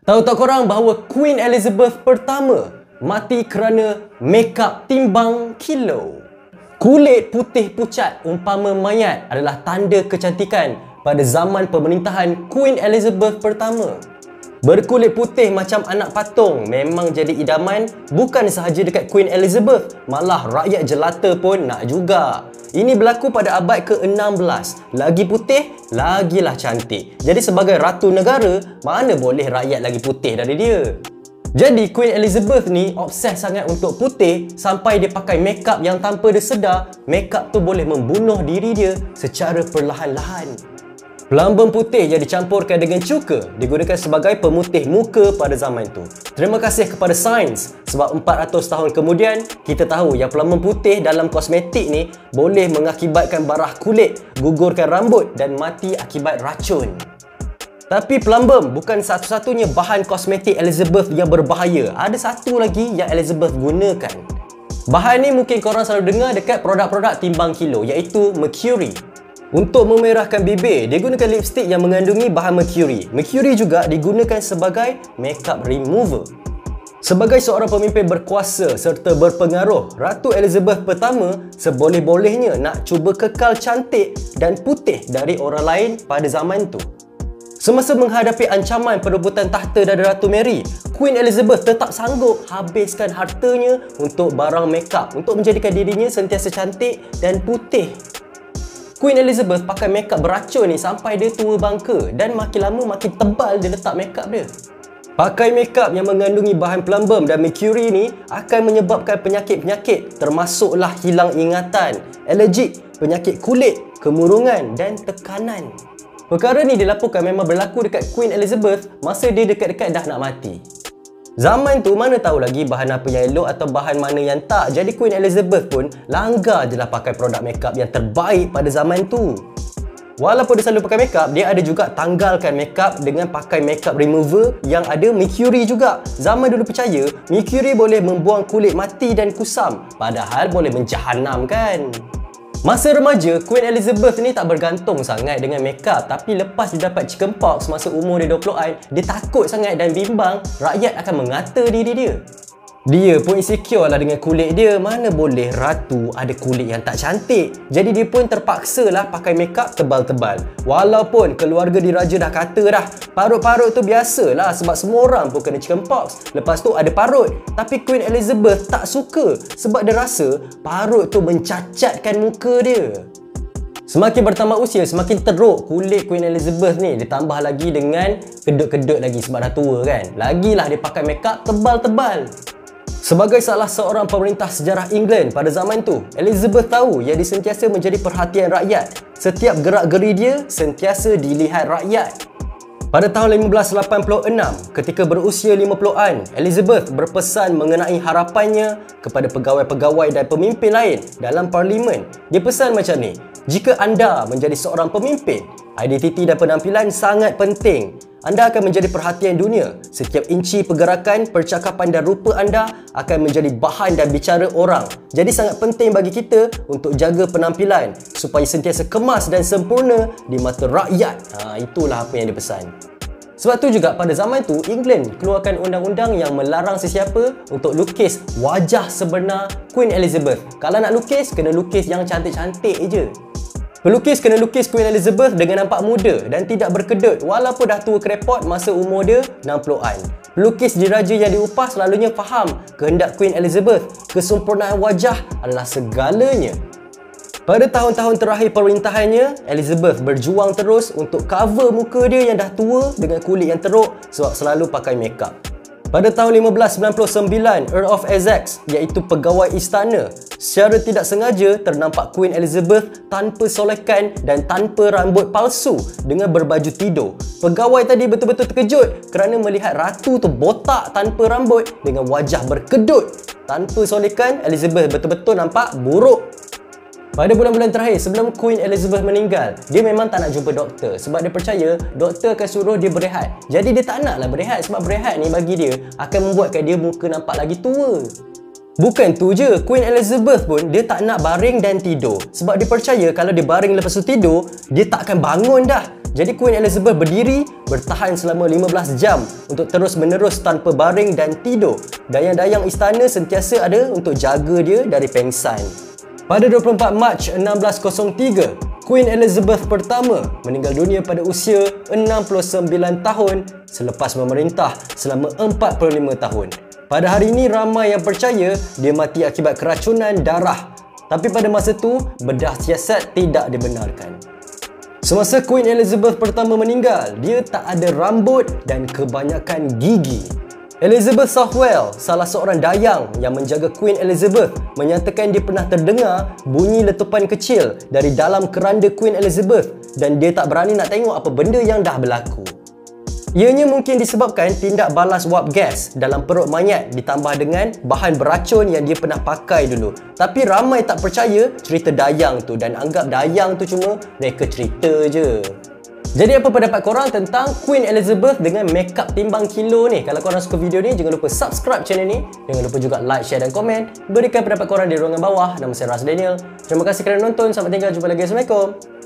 Tahu tak korang bahawa Queen Elizabeth pertama mati kerana makeup timbang kilo? Kulit putih pucat umpama mayat adalah tanda kecantikan pada zaman pemerintahan Queen Elizabeth pertama. Berkulit putih macam anak patung memang jadi idaman bukan sahaja dekat Queen Elizabeth, malah rakyat jelata pun nak juga. Ini berlaku pada abad ke-16. Lagi putih, lagilah cantik. Jadi sebagai ratu negara, mana boleh rakyat lagi putih dari dia? Jadi Queen Elizabeth ni obses sangat untuk putih sampai dia pakai makeup yang tanpa dia sedar, makeup tu boleh membunuh diri dia secara perlahan-lahan. Plumbum putih yang dicampurkan dengan cuka digunakan sebagai pemutih muka pada zaman tu. Terima kasih kepada sains sebab 400 tahun kemudian kita tahu yang plumbum putih dalam kosmetik ni boleh mengakibatkan barah kulit, gugurkan rambut dan mati akibat racun. Tapi plumbum bukan satu-satunya bahan kosmetik Elizabeth yang berbahaya. Ada satu lagi yang Elizabeth gunakan. Bahan ni mungkin korang selalu dengar dekat produk-produk timbang kilo, iaitu mercury. Untuk memerahkan bibir, dia gunakan lipstick yang mengandungi bahan mercury. Mercury juga digunakan sebagai makeup remover. Sebagai seorang pemimpin berkuasa serta berpengaruh, Ratu Elizabeth pertama seboleh-bolehnya nak cuba kekal cantik dan putih dari orang lain pada zaman tu. Semasa menghadapi ancaman perebutan tahta dari Ratu Mary, Queen Elizabeth tetap sanggup habiskan hartanya untuk barang makeup untuk menjadikan dirinya sentiasa cantik dan putih. Queen Elizabeth pakai makeup beracun ni sampai dia tua bangka dan makin lama makin tebal dia letak makeup dia. Pakai makeup yang mengandungi bahan plumbum dan mercury ni akan menyebabkan penyakit-penyakit termasuklah hilang ingatan, alergik, penyakit kulit, kemurungan dan tekanan. Perkara ni dilaporkan memang berlaku dekat Queen Elizabeth masa dia dekat-dekat dah nak mati. Zaman tu mana tahu lagi bahan apa yang elok atau bahan mana yang tak. Jadi Queen Elizabeth pun langgar je lah pakai produk makeup yang terbaik pada zaman tu. Walaupun dia selalu pakai makeup, dia ada juga tanggalkan makeup dengan pakai makeup remover yang ada mercury juga. Zaman dulu percaya mercury boleh membuang kulit mati dan kusam, padahal boleh menjahanamkan. Masa remaja, Queen Elizabeth ni tak bergantung sangat dengan makeup, tapi lepas dia dapat chickenpox masa umur dia 20-an, dia takut sangat dan bimbang rakyat akan mengata diri dia. Dia pun insecure lah dengan kulit dia, mana boleh ratu ada kulit yang tak cantik. Jadi dia pun terpaksa lah pakai makeup tebal-tebal. Walaupun keluarga diraja dah kata dah, parut-parut tu biasa lah sebab semua orang pun kena chickenpox. Lepas tu ada parut. Tapi Queen Elizabeth tak suka sebab dia rasa parut tu mencacatkan muka dia. Semakin bertambah usia, semakin teruk kulit Queen Elizabeth ni. Ditambah lagi dengan kedut-kedut lagi sebab dah tua kan. Lagilah dia pakai makeup tebal-tebal. Sebagai salah seorang pemerintah sejarah England pada zaman tu, Elizabeth tahu yang dia sentiasa menjadi perhatian rakyat. Setiap gerak-geri dia sentiasa dilihat rakyat. Pada tahun 1586, ketika berusia 50-an, Elizabeth berpesan mengenai harapannya kepada pegawai-pegawai dan pemimpin lain dalam parlimen. Dia pesan macam ni, jika anda menjadi seorang pemimpin, identiti dan penampilan sangat penting. Anda akan menjadi perhatian dunia. Setiap inci pergerakan, percakapan dan rupa anda akan menjadi bahan dan bicara orang. Jadi sangat penting bagi kita untuk jaga penampilan supaya sentiasa kemas dan sempurna di mata rakyat. Itulah apa yang dipesan. Sebab tu juga pada zaman tu, England keluarkan undang-undang yang melarang sesiapa untuk lukis wajah sebenar Queen Elizabeth. Kalau nak lukis, kena lukis yang cantik-cantik je. Pelukis kena lukis Queen Elizabeth dengan nampak muda dan tidak berkedut walaupun dah tua krepot masa umur dia 60-an. Pelukis diraja yang diupah selalunya faham kehendak Queen Elizabeth. Kesempurnaan wajah adalah segalanya. Pada tahun-tahun terakhir pemerintahannya, Elizabeth berjuang terus untuk cover muka dia yang dah tua dengan kulit yang teruk sebab selalu pakai makeup. Pada tahun 1599, Earl of Essex, iaitu pegawai istana, secara tidak sengaja ternampak Queen Elizabeth tanpa solekan dan tanpa rambut palsu dengan berbaju tidur. Pegawai tadi betul-betul terkejut kerana melihat ratu tu botak tanpa rambut dengan wajah berkedut. Tanpa solekan, Elizabeth betul-betul nampak buruk. Pada bulan-bulan terakhir sebelum Queen Elizabeth meninggal, dia memang tak nak jumpa doktor sebab dia percaya doktor akan suruh dia berehat. Jadi dia tak naklah berehat sebab berehat ni bagi dia akan membuatkan dia muka nampak lagi tua. Bukan tu je, Queen Elizabeth pun dia tak nak baring dan tidur sebab dia percaya kalau dia baring lepas tu tidur, dia tak akan bangun dah. Jadi Queen Elizabeth berdiri bertahan selama 15 jam untuk terus menerus tanpa baring dan tidur. Dayang-dayang istana sentiasa ada untuk jaga dia dari pengsan. Pada 24 Mac 1603, Queen Elizabeth pertama meninggal dunia pada usia 69 tahun selepas memerintah selama 45 tahun. Pada hari ini ramai yang percaya dia mati akibat keracunan darah. Tapi pada masa tu, bedah siasat tidak dibenarkan. Semasa Queen Elizabeth pertama meninggal, dia tak ada rambut dan kebanyakan gigi. Elizabeth Southwell, salah seorang dayang yang menjaga Queen Elizabeth, menyatakan dia pernah terdengar bunyi letupan kecil dari dalam keranda Queen Elizabeth dan dia tak berani nak tengok apa benda yang dah berlaku. Ianya mungkin disebabkan tindak balas wap gas dalam perut mayat ditambah dengan bahan beracun yang dia pernah pakai dulu. Tapi ramai tak percaya cerita dayang tu dan anggap dayang tu cuma mereka cerita je. Jadi apa pendapat korang tentang Queen Elizabeth dengan makeup timbang kilo ni? Kalau korang suka video ni, jangan lupa subscribe channel ni. Jangan lupa juga like, share dan komen. Berikan pendapat korang di ruangan bawah. Nama saya Ras Daniel. Terima kasih kerana nonton. Selamat tinggal. Jumpa lagi. Assalamualaikum.